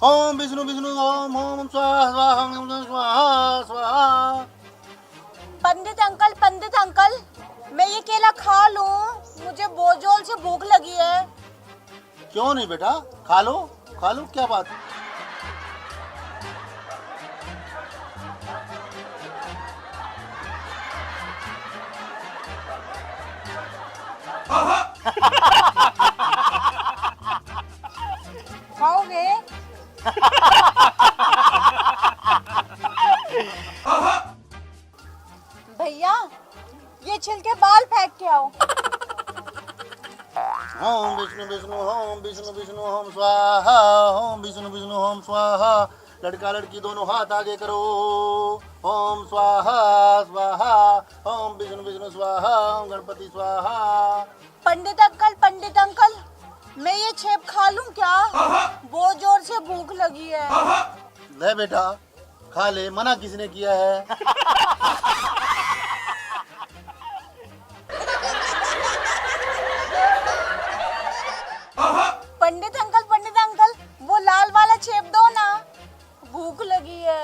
ओम विष्णु विष्णु ओम ओम स्वाहा स्वाहा ओम स्वाहा स्वाहा। पंडित अंकल, मैं ये केला खा लूं? मुझे बहुत जोर से भूख लगी है। क्यों नहीं बेटा, खा लो क्या बात। खाओगे? भैया, ये छिलके बाल फेंक के आओ। ओम विष्णु विष्णु ओम विष्णु विष्णु ओम स्वाहा ओम विष्णु विष्णु ओम स्वाहा। लड़का लड़की दोनों हाथ आगे करो। ओम स्वाहा स्वाहा ओम विष्णु विष्णु स्वाहा ओम गणपति स्वाहा। पंडित अंकल, मैं ये छेप खा लूं क्या? बहुत जोर से भूख लगी है। ले बेटा, खा ले, मना किसने किया है? पंडित अंकल, वो लाल वाला छेप दो ना, भूख लगी है।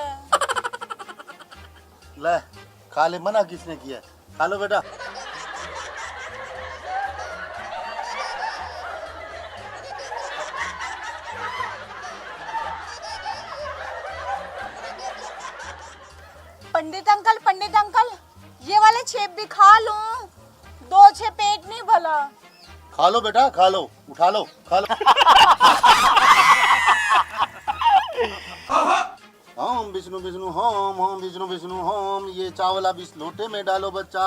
ले खा ले, मना किसने किया है? खा लो बेटा। पंडित अंकल, ये वाले छेप भी खा लूं? 2 छेप पेट नहीं भला। खा लो बेटा, खा लो, उठा लो, खा लो। ओम विष्णु विष्णु ओम विष्णु विष्णु ओम। ये चावल अब इस लोटे में डालो बच्चा,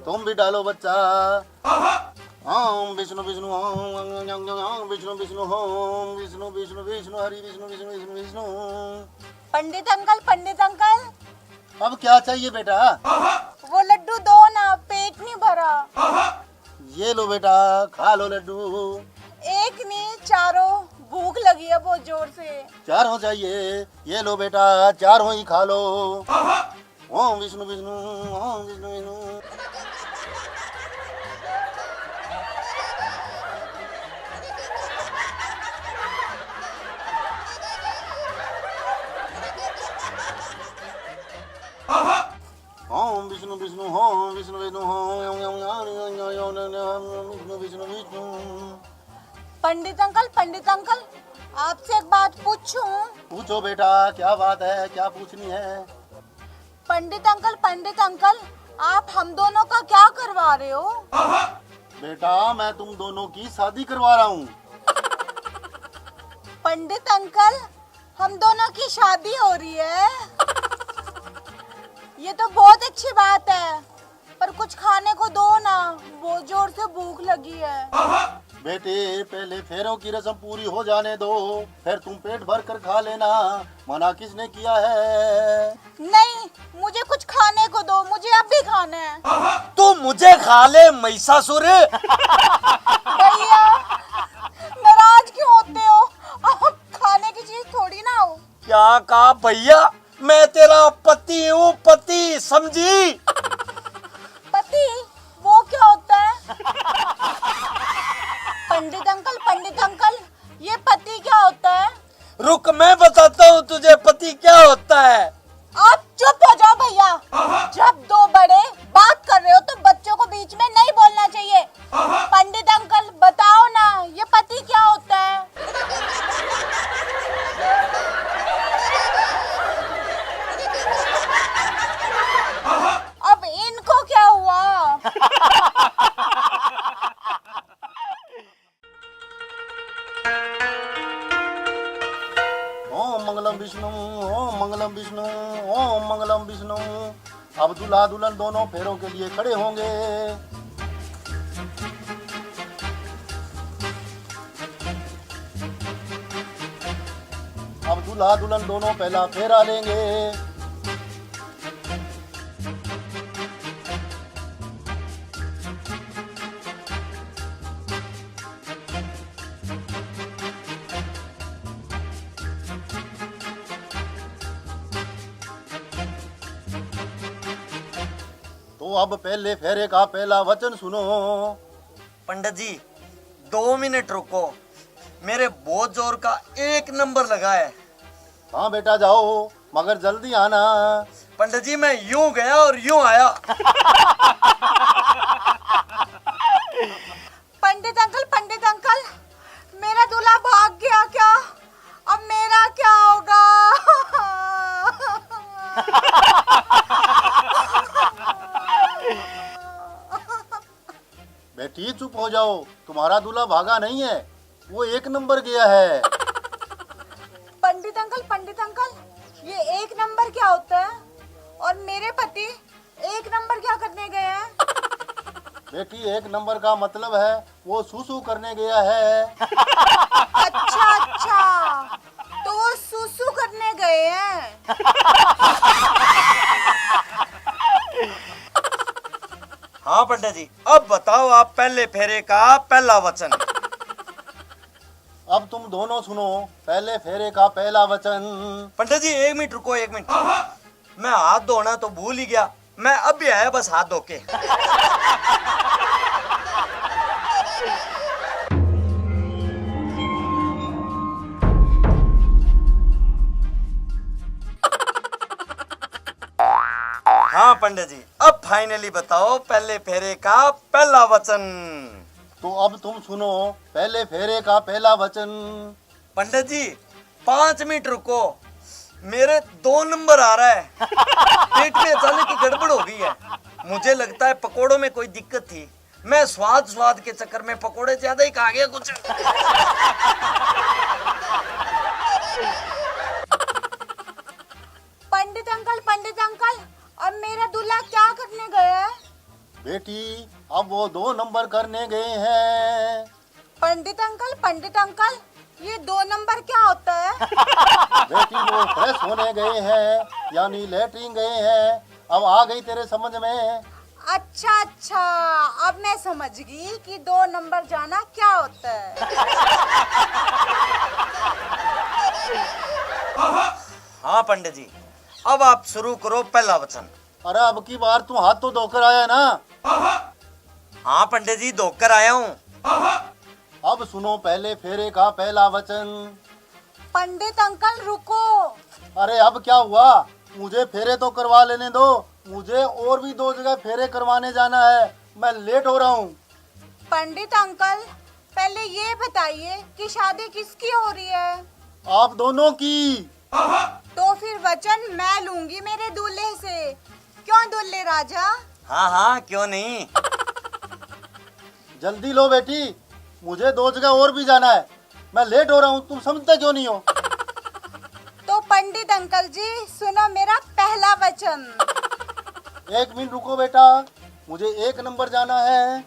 तुम भी डालो बच्चा। ओम विष्णु विष्णु ओम विष्णु विष्णु ओम विष्णु विष्णु विष्णु हरि विष्णु विष्णु विष्णु विष्णु। पंडित अंकल, अब क्या चाहिए बेटा? वो लड्डू दो ना, पेट नहीं भरा। ये लो बेटा, खा लो लड्डू। एक नहीं, चारों, भूख लगी है बहुत जोर से। 4 हो चाहिए, ये लो बेटा, 4 हो ही खा लो। ओम विष्णु विष्णु ओम विष्णु विष्णु। ओम विष्णु विष्णु ओम विष्णु विष्णु ओम विष्णु विष्णु विष्णु। पंडित अंकल, आपसे एक बात पूछूं? पूछो बेटा, क्या बात है, क्या पूछनी है? पंडित अंकल, आप हम दोनों का क्या करवा रहे हो? बेटा, मैं तुम दोनों की शादी करवा रहा हूँ। पंडित अंकल, हम दोनों की शादी हो रही है? ये तो बहुत अच्छी बात है, पर कुछ खाने को दो ना, बहुत जोर से भूख लगी है। बेटे, पहले फेरों की रस्म पूरी हो जाने दो, फिर तुम पेट भर कर खा लेना। मना किसने किया है? नहीं, मुझे कुछ खाने को दो, मुझे अब भी खाना है। तू मुझे खा ले महिषासुर। भैया, नाराज क्यों होते हो? आप खाने की चीज थोड़ी ना हो। क्या कहा भैया? मैं तेरा पति हूँ, पति, समझी? पति? वो क्या होता है? पंडित अंकल, ये पति क्या होता है? रुक, मैं बताता हूँ तुझे पति क्या होता है। आप चुप हो जाओ भैया। जब 2 बड़े बात कर रहे हो तो बच्चों को बीच में नहीं बोलना चाहिए। पंडित अंकल, बताओ ना, ये पति क्या होता है? अब इनको क्या हुआ? ओम मंगलम विष्णु ओम मंगलम विष्णु ओम मंगलम विष्णु। अब दूल्हा दुल्हन दोनों फेरों के लिए खड़े होंगे। अब दूल्हा दुल्हन दोनों पहला फेरा लेंगे। तो अब पहले फेरे का पहला वचन सुनो। पंडित जी 2 मिनट रुको, मेरे बहुत जोर का 1 नंबर लगा है। हाँ बेटा जाओ, मगर जल्दी आना। पंडित जी मैं यूं गया और यूं आया। पंडित अंकल, मेरा दूल्हा भाग गया क्या? अब मेरा क्या होगा? बेटी चुप हो जाओ, तुम्हारा दूल्हा भागा नहीं है, वो 1 नंबर गया है। पंडित अंकल, ये 1 नंबर क्या होता है? और मेरे पति 1 नंबर क्या करने गए हैं? बेटी 1 नंबर का मतलब है वो सुसु करने गया है। अच्छा, तो वो सुसु करने गए हैं। हाँ पंडित जी, अब बताओ आप पहले फेरे का पहला वचन। अब तुम दोनों सुनो पहले फेरे का पहला वचन। पंडित जी 1 मिनट रुको, 1 मिनट। मैं हाथ धोना तो भूल ही गया, मैं अब भी आया बस हाथ धो के। हाँ पंडित जी, अब फाइनली बताओ पहले फेरे का पहला वचन। तो अब तुम सुनो पहले फेरे का पहला वचन। पंडित जी 5 मिनट रुको, मेरे 2 नंबर आ रहा है। पेट में अचानक की गड़बड़ हो गई है। मुझे लगता है पकोड़ों में कोई दिक्कत थी। मैं स्वाद के चक्कर में पकोड़े ज्यादा ही खा गया कुछ। पंडित अंकल, अब मेरा दूल्हा क्या करने गया है? बेटी अब वो 2 नंबर करने गए हैं। पंडित अंकल, ये 2 नंबर क्या होता है? बेटी वो फ्रेश होने गए हैं, यानी लेटरिन गए हैं। अब आ गई तेरे समझ में? अच्छा, अब मैं समझ गई कि 2 नंबर जाना क्या होता है। हाँ पंडित जी, अब आप शुरू करो पहला वचन। अरे अब की बार तू हाथ तो धोकर आया ना? हाँ पंडित जी धोकर आया हूँ। अब सुनो पहले फेरे का पहला वचन। पंडित अंकल रुको। अरे अब क्या हुआ? मुझे फेरे तो करवा लेने दो, मुझे और भी 2 जगह फेरे करवाने जाना है, मैं लेट हो रहा हूँ। पंडित अंकल पहले ये बताइए कि शादी किसकी हो रही है? आप दोनों की। तो फिर वचन मैं लूंगी मेरे दूल्हे से, क्यों दूल्हे राजा? हाँ क्यों नहीं। जल्दी लो बेटी, मुझे 2 जगह और भी जाना है, मैं लेट हो रहा हूँ, तुम समझते क्यों नहीं हो? तो पंडित अंकल जी सुनो मेरा पहला वचन। 1 मिनट रुको बेटा, मुझे 1 नंबर जाना है।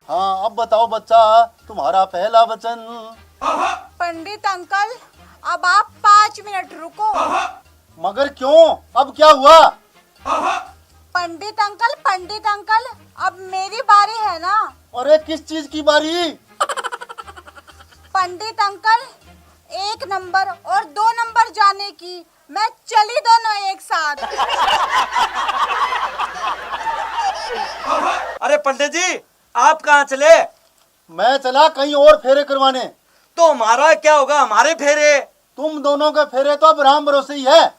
हाँ अब बताओ बच्चा, तुम्हारा पहला वचन। पंडित अंकल अब आप 5 मिनट रुको। मगर क्यों, अब क्या हुआ? पंडित अंकल अब मेरी बारी है ना? अरे किस चीज की बारी? पंडित अंकल 1 नंबर और 2 नंबर जाने की, मैं चली दोनों एक साथ। अरे पंडित जी आप कहाँ चले? मैं चला कहीं और फेरे करवाने। तो हमारा क्या होगा, हमारे फेरे? तुम दोनों के फेरे तो अब राम भरोसे ही है।